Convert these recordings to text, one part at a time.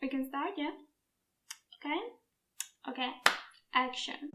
We can start, yeah? Okay? Okay, action.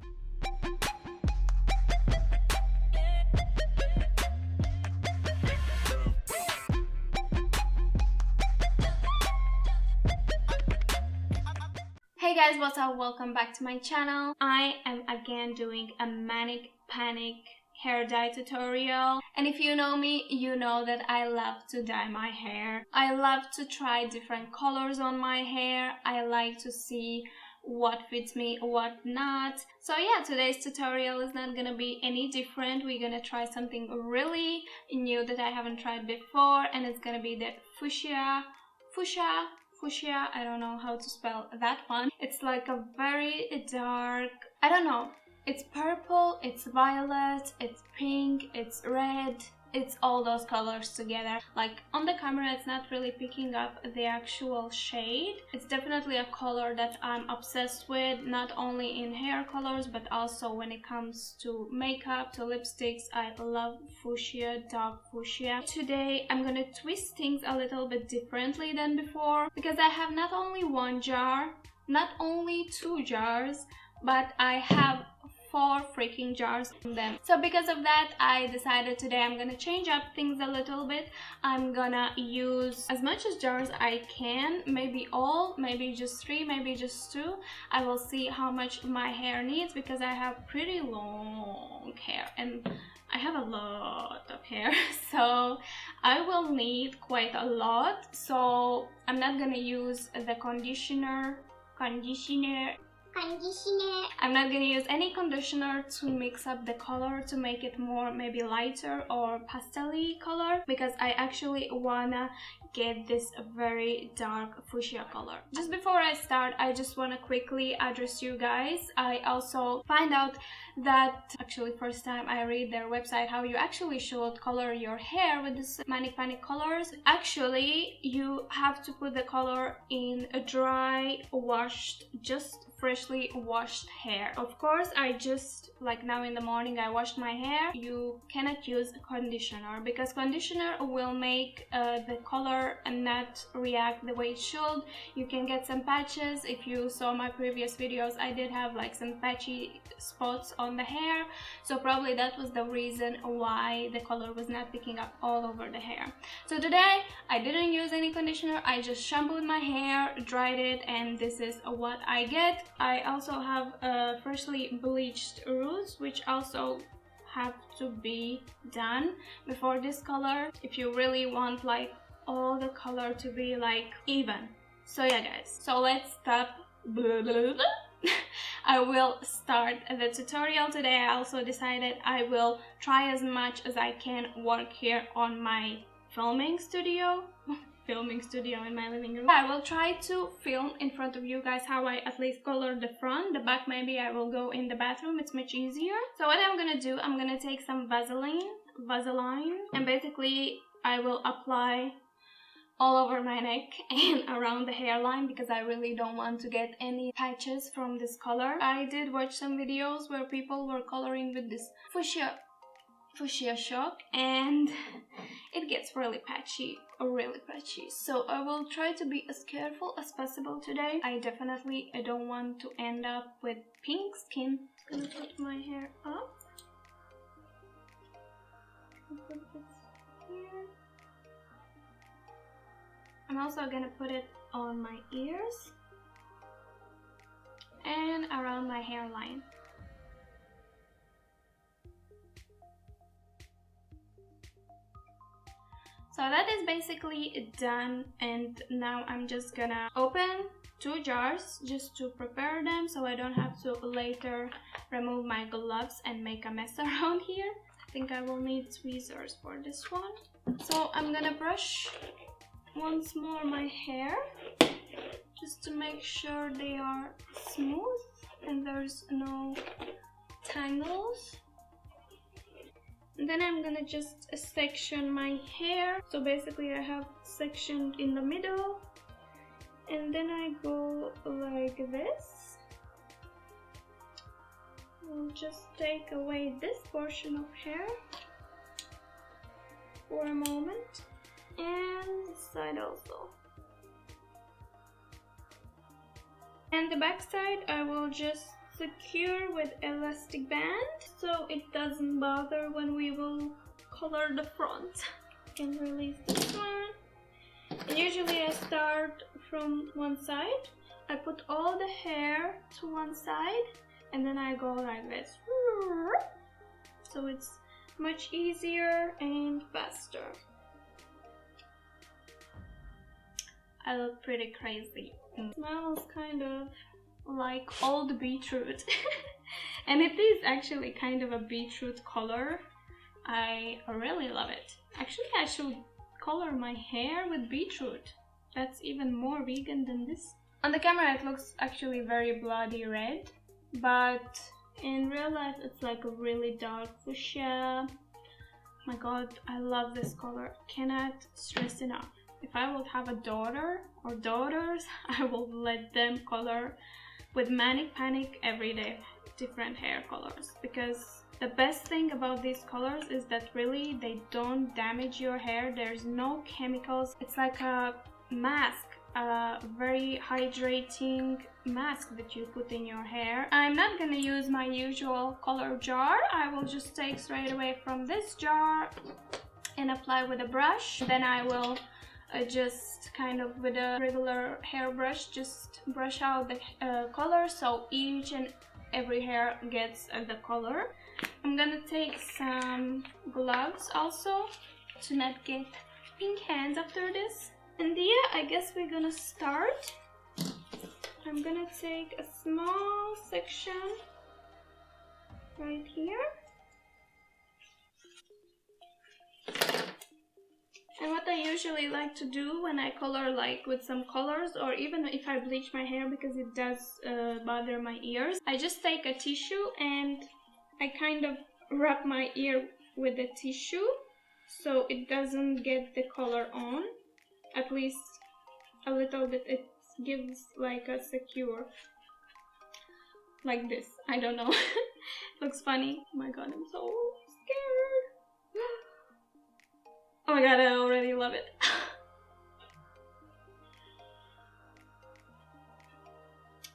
Hey guys, what's up? Welcome back to my channel. I am again doing a Manic Panic hair dye tutorial, and if you know me, you know that I love to dye my hair. I love to try different colors on my hair. I like to see what fits me, what not. So yeah, today's tutorial is not gonna be any different. We're gonna try something really new that I haven't tried before, and it's gonna be the Fuschia, I don't know how to spell that one. It's like a very dark, I don't know, it's purple, it's violet, it's pink, it's red, it's all those colors together. Like on the camera it's not really picking up the actual shade. It's definitely a color that I'm obsessed with, not only in hair colors but also when it comes to makeup, to lipsticks. I love fuchsia, dark fuchsia. Today I'm gonna twist things a little bit differently than before because I have not only one jar, not only 2 jars, but I have 4 freaking jars from them. So because of that, I decided today I'm gonna change up things a little bit. I'm gonna use as much as jars I can, maybe all, maybe just 3, maybe just 2. I will see how much my hair needs because I have pretty long hair and I have a lot of hair, so I will need quite a lot. So I'm not gonna use the conditioner. I'm not gonna use any conditioner to mix up the color to make it more maybe lighter or pastel-y color, because I actually wanna get this very dark fuchsia color. Just before I start, I just wanna quickly address you guys. I also find out that actually first time I read their website how you actually should color your hair with this Manic Panic colors. Actually, you have to put the color in a dry, washed, just freshly washed hair. Of course, I just, like now in the morning, I washed my hair. You cannot use conditioner because conditioner will make the color and not react the way it should. You can get some patches. If you saw my previous videos, I did have like some patchy spots on the hair, so probably that was the reason why the color was not picking up all over the hair. So today I didn't use any conditioner. I just shampooed my hair, dried it, and this is what I get. I also have freshly bleached roots, which also have to be done before this color if you really want like all the color to be like even. So yeah guys, so let's stop. I will start the tutorial today. I also decided I will try as much as I can work here on my filming studio in my living room. I will try to film in front of you guys how I at least color the front. The back maybe I will go in the bathroom, it's much easier. So what I'm gonna do, I'm gonna take some Vaseline, and basically I will apply all over my neck and around the hairline because I really don't want to get any patches from this color. I did watch some videos where people were coloring with this Fuschia SCHOCK and it gets really patchy, so I will try to be as careful as possible today. I definitely don't want to end up with pink skin. I'm gonna put my hair up. Put this here. I'm also gonna put it on my ears and around my hairline. So that is basically done, and now I'm just gonna open 2 jars just to prepare them so I don't have to later remove my gloves and make a mess around here. I think I will need tweezers for this one. So I'm gonna brush once more my hair just to make sure they are smooth and there's no tangles. And then I'm gonna just section my hair. So basically I have sectioned in the middle and then I go like this. I'll just take away this portion of hair for a moment, and this side also. And the back side I will just secure with elastic band so it doesn't bother when we will color the front. Can release this one. And usually I start from one side. I put all the hair to one side and then I go like this. So it's much easier and faster. I look pretty crazy. It smells kind of like old beetroot. And it is actually kind of a beetroot color. I really love it. Actually, I should color my hair with beetroot. That's even more vegan than this. On the camera it looks actually very bloody red, but in real life it's like a really dark fuchsia. My god, I love this color. Cannot stress enough. If I would have a daughter or daughters, I will let them color with Manic Panic every day, different hair colors, because the best thing about these colors is that really they don't damage your hair. There's no chemicals. It's like a mask, a very hydrating mask that you put in your hair. I'm not gonna use my usual color jar. I will just take straight away from this jar and apply with a brush. Then I will just kind of with a regular hairbrush just brush out the color so each and every hair gets the color. I'm gonna take some gloves also to not get pink hands after this. And yeah, I guess we're gonna start. I'm gonna take a small section right here. And what I usually like to do when I color like with some colors, or even if I bleach my hair because it does bother my ears, I just take a tissue and I kind of rub my ear with the tissue so it doesn't get the color on, at least a little bit. It gives like a secure, like this. I don't know. Looks funny. Oh my god, I'm so scared. Oh my god, I already love it.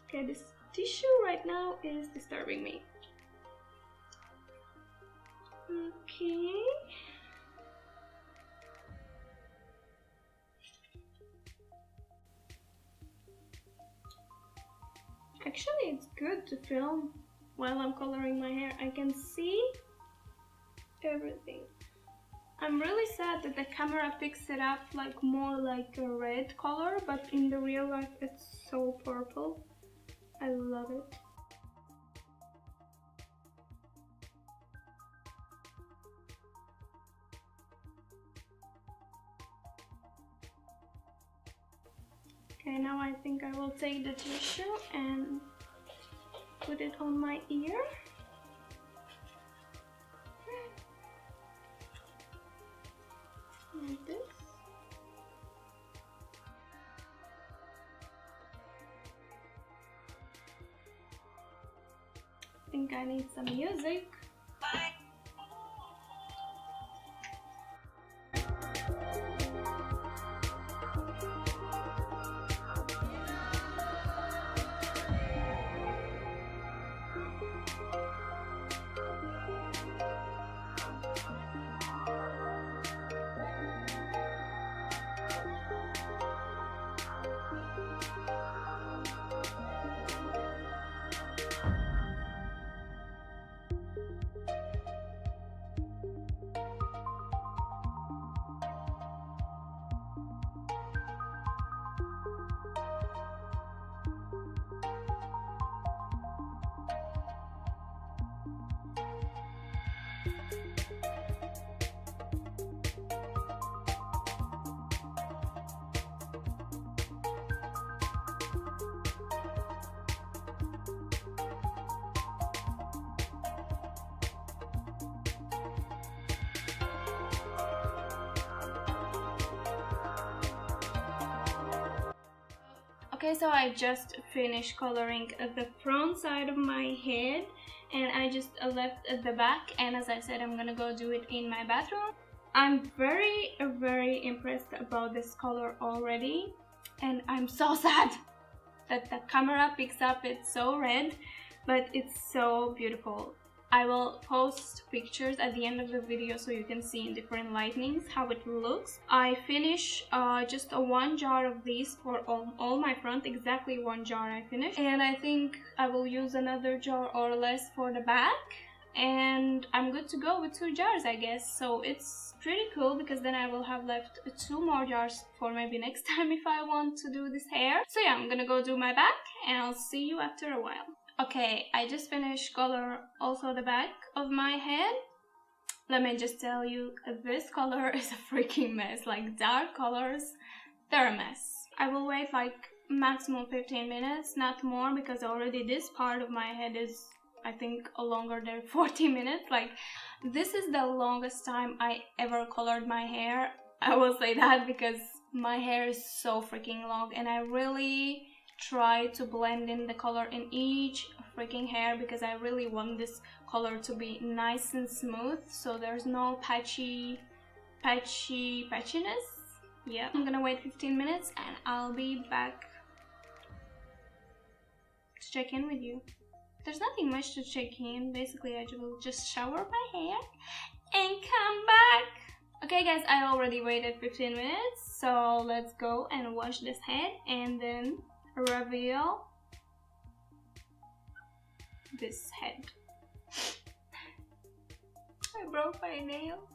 Okay, this tissue right now is disturbing me. Okay. Actually, it's good to film while I'm coloring my hair. I can see everything. I'm really sad that the camera picks it up like more like a red color, but in the real life it's so purple. I love it. Okay, now I think I will take the tissue and put it on my ear. Like this. I think I need some music. Bye. Okay, so I just finished coloring the front side of my head and I just left the back, and as I said, I'm gonna go do it in my bathroom. I'm very impressed about this color already, and I'm so sad that the camera picks up. It's so red, but it's so beautiful. I will post pictures at the end of the video so you can see in different lightnings how it looks. I finish just a 1 jar of these for all my front, exactly 1 jar I finished. And I think I will use another jar or less for the back. And I'm good to go with 2 jars, I guess. So it's pretty cool because then I will have left 2 more jars for maybe next time if I want to do this hair. So yeah, I'm gonna go do my back and I'll see you after a while. Okay, I just finished color also the back of my head. Let me just tell you, this color is a freaking mess. Like, dark colors, they're a mess. I will wait like maximum 15 minutes, not more, because already this part of my head is, I think, longer than 40 minutes. Like, this is the longest time I ever colored my hair. I will say that because my hair is so freaking long and I really try to blend in the color in each freaking hair because I really want this color to be nice and smooth, so there's no patchiness. Yeah, I'm gonna wait 15 minutes and I'll be back to check in with you. There's nothing much to check in. Basically, I will just shower my hair and come back. Okay guys, I already waited 15 minutes, so let's go and wash this head and then reveal this head. I broke my nail.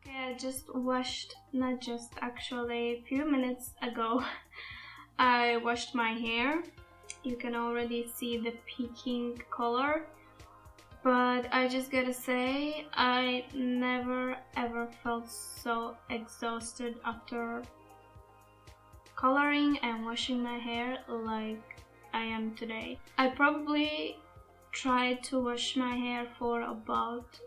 Okay, I just washed, not just, actually a few minutes ago I washed my hair. You can already see the peaking color, but I just gotta say, I never ever felt so exhausted after coloring and washing my hair like I am today. I probably tried to wash my hair for about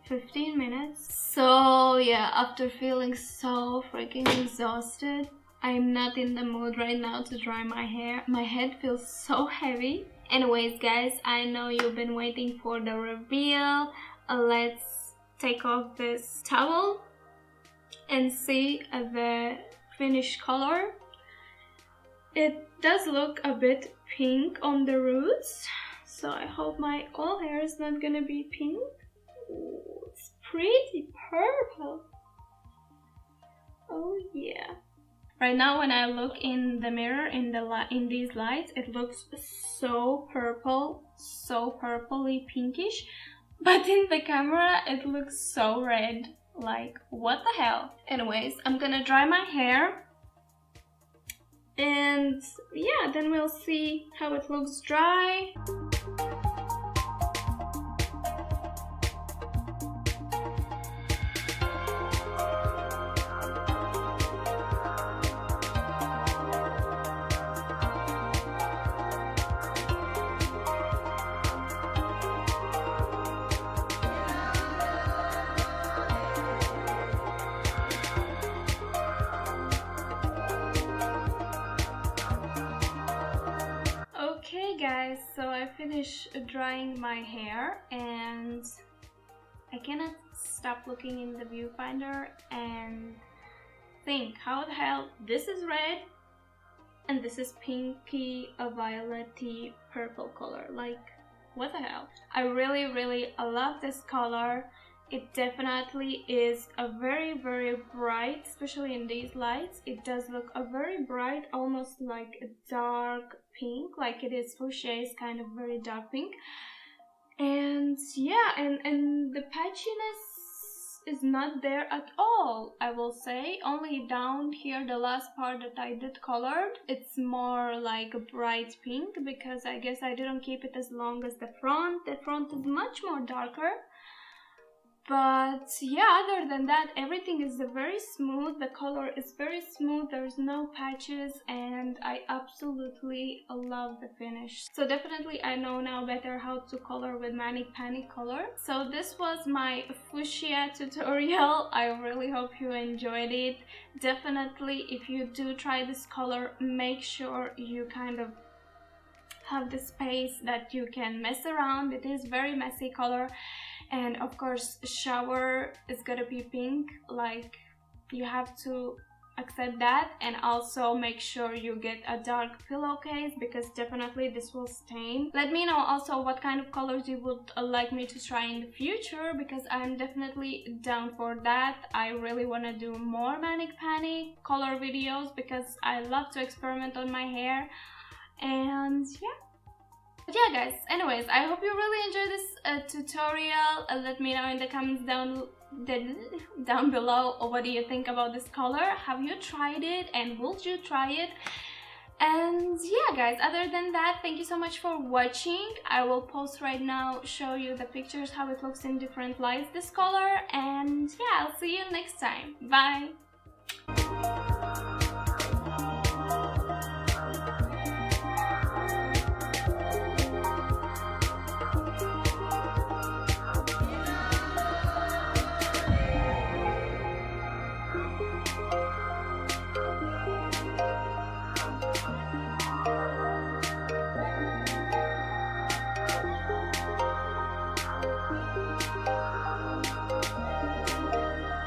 15 minutes. So yeah, after feeling so freaking exhausted, I'm not in the mood right now to dry my hair. My head feels so heavy. Anyways guys, I know you've been waiting for the reveal. Let's take off this towel and see the finished color. It does look a bit pink on the roots, so I hope my all hair is not gonna be pink. Ooh, it's pretty purple. Oh yeah. Right now when I look in the mirror in these lights, it looks so purple, so purpley pinkish, but in the camera it looks so red. Like, what the hell? Anyways, I'm gonna dry my hair and yeah, then we'll see how it looks dry. Okay guys, so I finished drying my hair and I cannot stop looking in the viewfinder and think, how the hell, this is red and this is pinky, a violet-y purple color. Like, what the hell? I really love this color. It definitely is a very bright, especially in these lights. It does look a very bright, almost like a dark pink, like it is fuchsia, is kind of very dark pink. And yeah, and the patchiness is not there at all, I will say. Only down here, the last part that I did colored, it's more like a bright pink, because I guess I didn't keep it as long as the front. The front is much more darker. But yeah, other than that, everything is very smooth. The color is very smooth, there's no patches, and I absolutely love the finish. So definitely I know now better how to color with Manic Panic color. So this was my fuchsia tutorial. I really hope you enjoyed it. Definitely, if you do try this color, make sure you kind of have the space that you can mess around. It is very messy color. And of course, shower is gonna be pink, like you have to accept that, and also make sure you get a dark pillowcase because definitely this will stain. Let me know also what kind of colors you would like me to try in the future, because I'm definitely down for that. I really want to do more Manic Panic color videos because I love to experiment on my hair. And yeah. But yeah guys, anyways, I hope you really enjoyed this tutorial. Let me know in the comments down below what do you think about this color. Have you tried it and would you try it? And yeah guys, other than that, thank you so much for watching. I will post right now, show you the pictures how it looks in different lights, this color. And yeah, I'll see you next time. Bye.